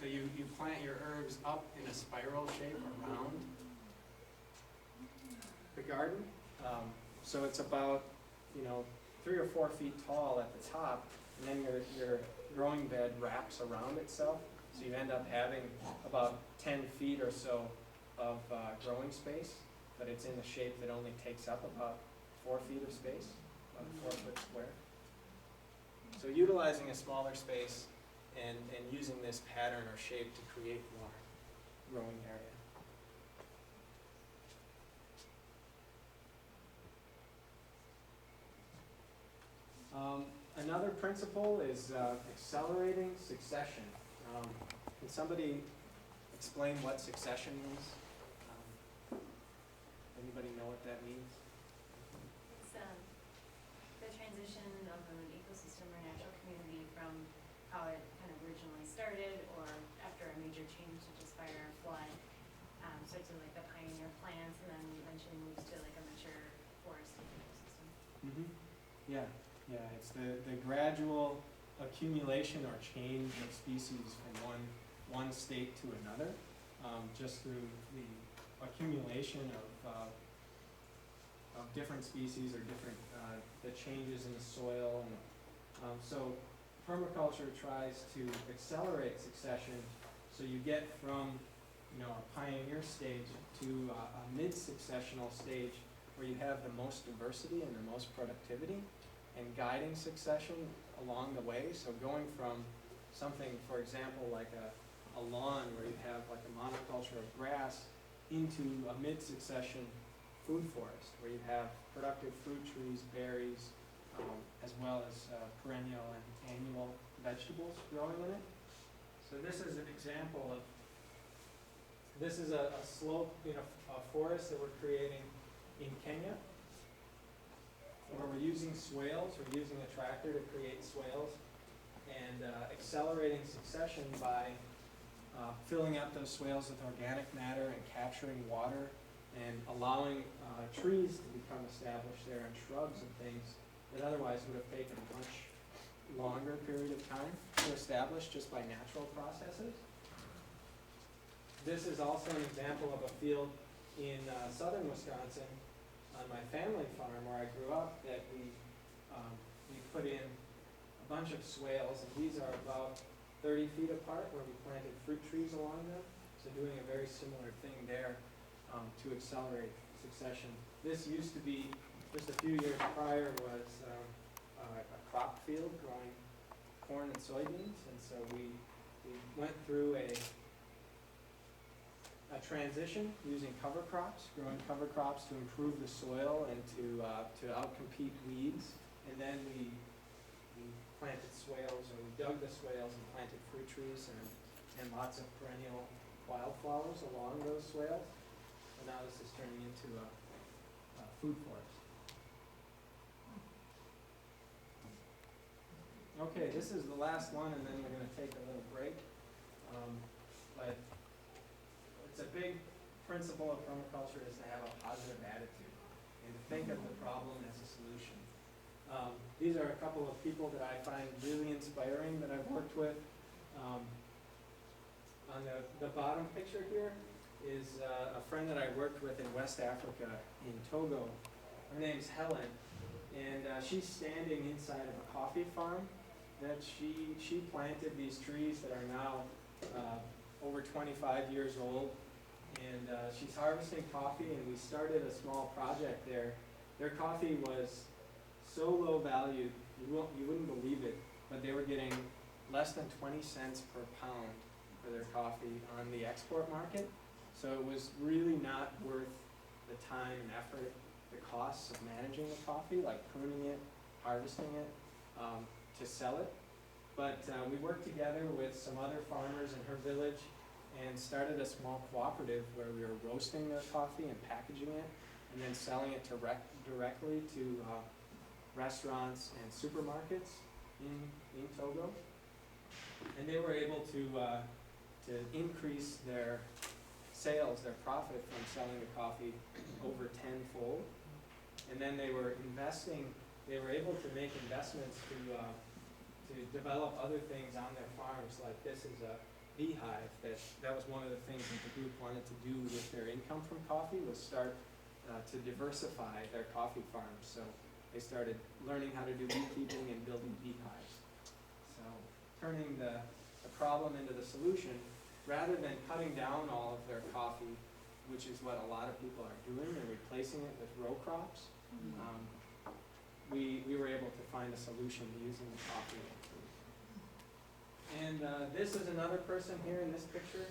So you plant your herbs up in a spiral shape around the garden. So it's about 3 or 4 feet tall at the top, and then your growing bed wraps around itself. So you end up having about 10 feet or so of growing space, but it's in a shape that only takes up about 4 feet of space, about a 4-foot square. So utilizing a smaller space and using this pattern or shape to create more growing area. Another principle is accelerating succession. Can somebody explain what succession means? Anybody know what that means? It's the transition of an ecosystem or natural community from how it kind of originally started, or after a major change such as fire or flood, starts with like the pioneer plants, and then eventually moves to like a mature forested ecosystem. Mm-hmm. Yeah. It's the gradual accumulation or change of species from one state to another, just through the accumulation of different species or different the changes in the soil. And so permaculture tries to accelerate succession, so you get from a pioneer stage to a mid-successional stage where you have the most diversity and the most productivity, and guiding succession along the way. So going from something, for example, like a lawn where you have like a monoculture of grass, into a mid-succession food forest where you have productive fruit trees, berries, as well as perennial and annual vegetables growing in it. So this is an example of, this is a slope, a forest that we're creating in Kenya, where we're using swales. We're using a tractor to create swales and accelerating succession by filling up those swales with organic matter and capturing water and allowing trees to become established there, and shrubs and things that otherwise would have taken a much longer period of time to establish just by natural processes. This is also an example of a field in southern Wisconsin on my family farm where I grew up, that we put in a bunch of swales, and these are about 30 feet apart, where we planted fruit trees along them. So doing a very similar thing there to accelerate succession. This used to be, just a few years prior, was a crop field growing corn and soybeans, and so we went through a transition using cover crops, growing cover crops to improve the soil and to outcompete weeds. And then we planted swales, or we dug the swales and planted fruit trees and lots of perennial wildflowers along those swales. And now this is turning into a food forest. Okay, this is the last one, and then we're going to take a little break. But it's a big principle of permaculture is to have a positive attitude and to think of the problem as a solution. These are a couple of people that I find really inspiring that I've worked with. On the bottom picture here is a friend that I worked with in West Africa, in Togo. Her name's Helen, and she's standing inside of a coffee farm that she planted these trees that are now over 25 years old. And she's harvesting coffee, and we started a small project there. Their coffee was so low value, you wouldn't believe it, but they were getting less than 20 cents per pound for their coffee on the export market. So it was really not worth the time and effort, the costs of managing the coffee, like pruning it, harvesting it, to sell it. But we worked together with some other farmers in her village and started a small cooperative where we were roasting their coffee and packaging it, and then selling it directly to restaurants and supermarkets in Togo. And they were able to increase their sales, their profit from selling the coffee over tenfold. And then they were able to make investments to develop other things on their farms. Like this is beehive, that was one of the things that the group wanted to do with their income from coffee, was start to diversify their coffee farms. So they started learning how to do beekeeping and building beehives. So turning the problem into the solution, rather than cutting down all of their coffee, which is what a lot of people are doing, and replacing it with row crops, we were able to find a solution using the coffee. And this is another person here in this picture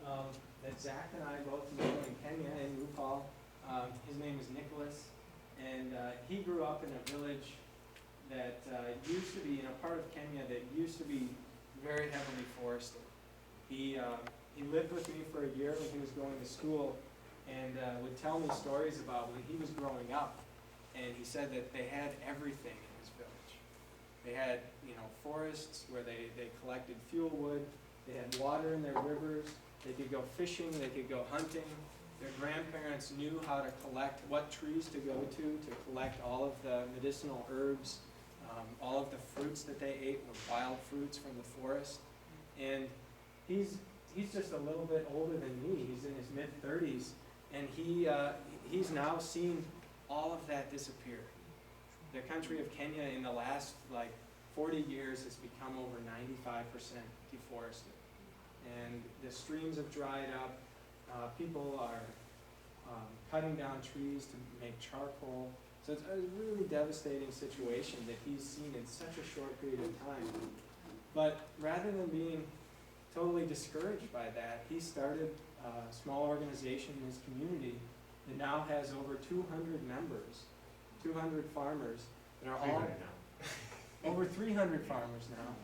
that Zach and I both know in Kenya, in Rupal. His name is Nicholas, and he grew up in a village that used to be in a part of Kenya that used to be very heavily forested. He lived with me for a year when he was going to school, and would tell me stories about when he was growing up. And he said that they had everything in his village. They had, forests where they collected fuel wood. They had water in their rivers. They could go fishing. They could go hunting. Their grandparents knew how to collect what trees to go to collect all of the medicinal herbs. All of the fruits that they ate were wild fruits from the forest. And he's just a little bit older than me. He's in his mid-30s, and he's now seen all of that disappear. The country of Kenya in the last 40 years has become over 95% deforested. And the streams have dried up. People are cutting down trees to make charcoal. So it's a really devastating situation that he's seen in such a short period of time. But rather than being totally discouraged by that, he started a small organization in his community that now has over 200 members, 200 farmers that are all, over 300 farmers now,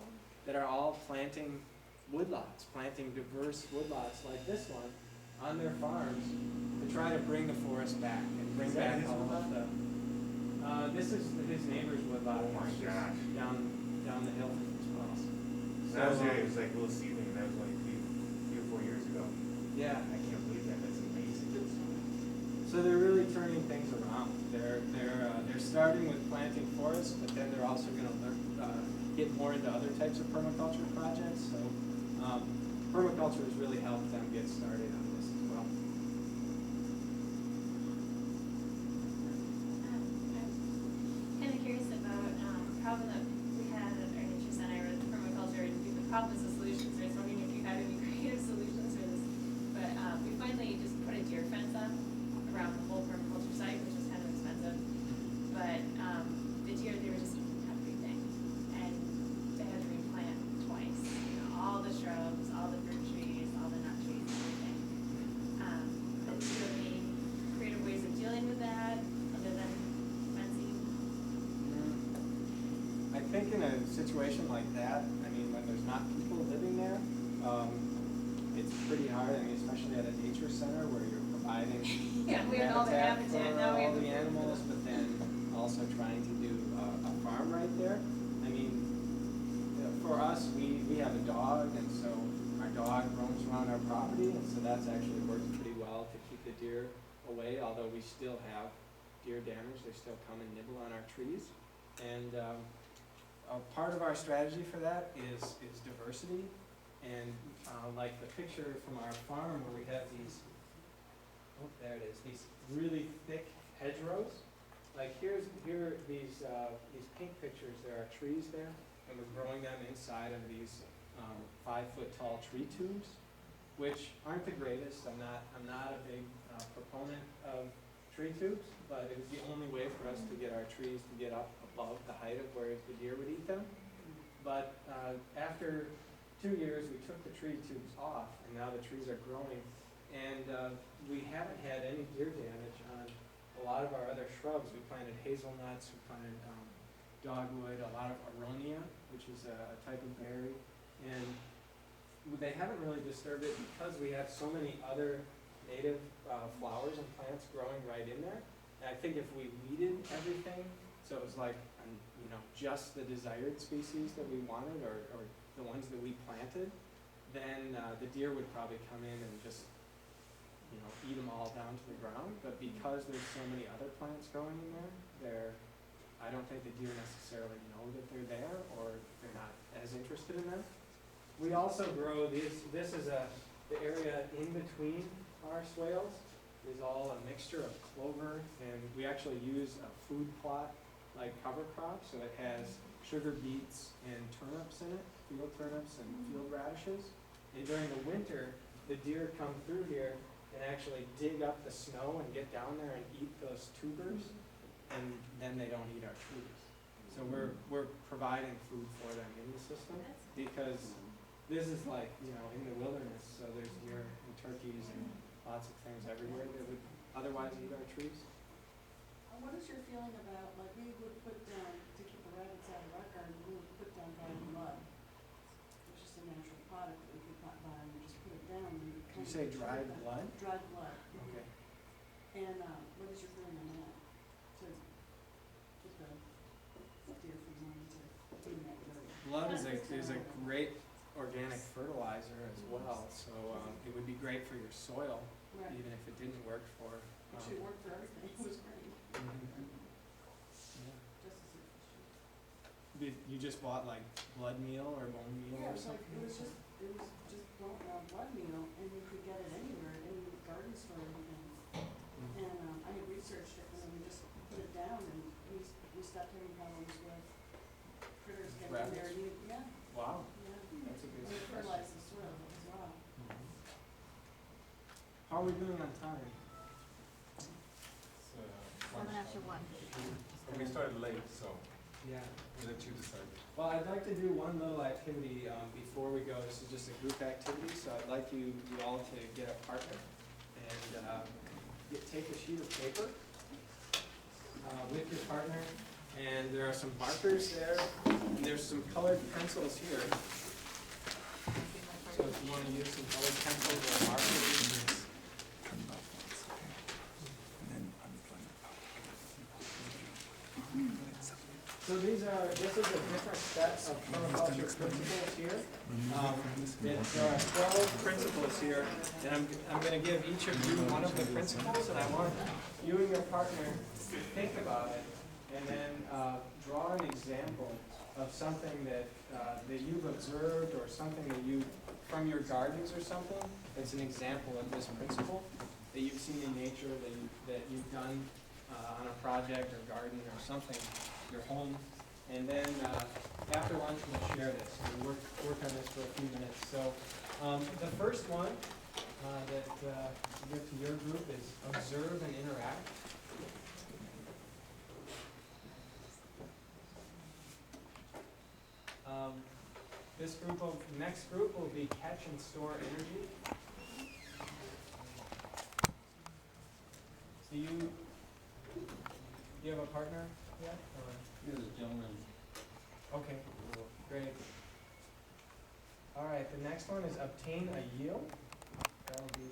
that are all planting woodlots, planting diverse woodlots like this one on their farms to try to bring the forest back and bring back all of the, this is his neighbor's woodlot. Oh my gosh. Down the hill from his house. That was it was like a little seedling, and that was like 3 or 4 years ago. Yeah. I can't believe that, that's amazing. So they're really turning things around. They're starting with planting forests, but then they're also going to get more into other types of permaculture projects. So permaculture has really helped them get started on this as well. I'm kind of curious about a problem that we had at our nature center with permaculture and the problems and solutions. I was wondering if you had any creative solutions for this. But we finally just put a deer fence up around the whole permaculture site, which is kind of expensive. But the deer, they were just eating everything. And they had to replant twice. All the shrubs, all the fruit trees, all the nut trees, everything. But do you have any creative ways of dealing with that other than fencing? I think in a situation like that, when there's not people living there, it's pretty hard. Especially at a nature center where you're providing Yeah, we have all the habitat, for now we all have the animals, but then also trying to do a farm right there. For us, we have a dog, and so our dog roams around our property, and so that's actually worked pretty well to keep the deer away, although we still have deer damage. They still come and nibble on our trees. And a part of our strategy for that is diversity. And like the picture from our farm where we have these, there it is, these really thick hedgerows. Like here these pink pictures, there are trees there, and we're growing them inside of these 5-foot tall tree tubes, which aren't the greatest. I'm not a big proponent of tree tubes, but it was the only way for us to get our trees to get up above the height of where the deer would eat them. But after 2 years, we took the tree tubes off, and now the trees are growing, and we haven't had any deer damage on a lot of our other shrubs. We planted hazelnuts, we planted dogwood, a lot of aronia, which is a type of berry, and they haven't really disturbed it because we have so many other native flowers and plants growing right in there. And I think if we weeded everything, so it was like just the desired species that we wanted, or the ones that we planted, then the deer would probably come in and just eat them all down to the ground. But because there's so many other plants growing in there, I don't think the deer necessarily know that they're there, or they're not as interested in them. We also grow these, this is the area in between our swales is all a mixture of clover, and we actually use a food plot like cover crop, so it has sugar beets and turnips in it, field turnips and field radishes. And during the winter, the deer come through here and actually dig up the snow and get down there and eat those tubers, and then they don't eat our trees. So we're providing food for them in the system, because this is like, you know, in the wilderness, so there's deer and turkeys and lots of things everywhere that would otherwise eat our trees. What is your feeling about, like, we would put down, to keep the rabbits out of our garden, we would put down dried blood, which is a natural product that we could not buy, and we just put it down, and we Did you say dried blood? Dried blood. Okay. And, what is your feeling on that? To keep the deer from wanting to do that dirty? Blood is a great organic fertilizer as well, so it would be great for your soil, Right, even if it didn't work for. it should work for everything, it was great, Mhm. just as efficient. You just bought like blood meal or bone meal Yeah, or it's like, something? it was just blood meal, and you could get it anywhere, any garden store or anything. Mhm. And, I had researched it, and then we just put it down, and we stopped having problems with critters getting in there and eating, yeah, Wow, yeah. that's a good And it suggestion. fertilized the soil as well. Mhm. How are we doing on time? It's, 1:01. and we started late, so Yeah. we'll let you decide. Well, I'd like to do one little activity before we go. This is just a group activity, so I'd like you all to get a partner and take a sheet of paper with your partner. And there are some markers there, and there's some colored pencils here. So if you want to use some colored pencils or markers. So this is a different set of permaculture principles here. There are 12 principles here, and I'm going to give each of you one of the principles, and I want you and your partner to think about it, and then draw an example of something that you've observed, or something that you, from your gardens or something, that's an example of this principle that you've seen in nature, that you've done on a project or garden or something, your home. And then after lunch we'll share this. We'll work on this for a few minutes. So the first one that you give to your group is observe and interact. Next group will be catch and store energy. So you have a partner yet? Or? Here's a gentleman. Okay, great. All right, the next one is obtain a yield. That'll be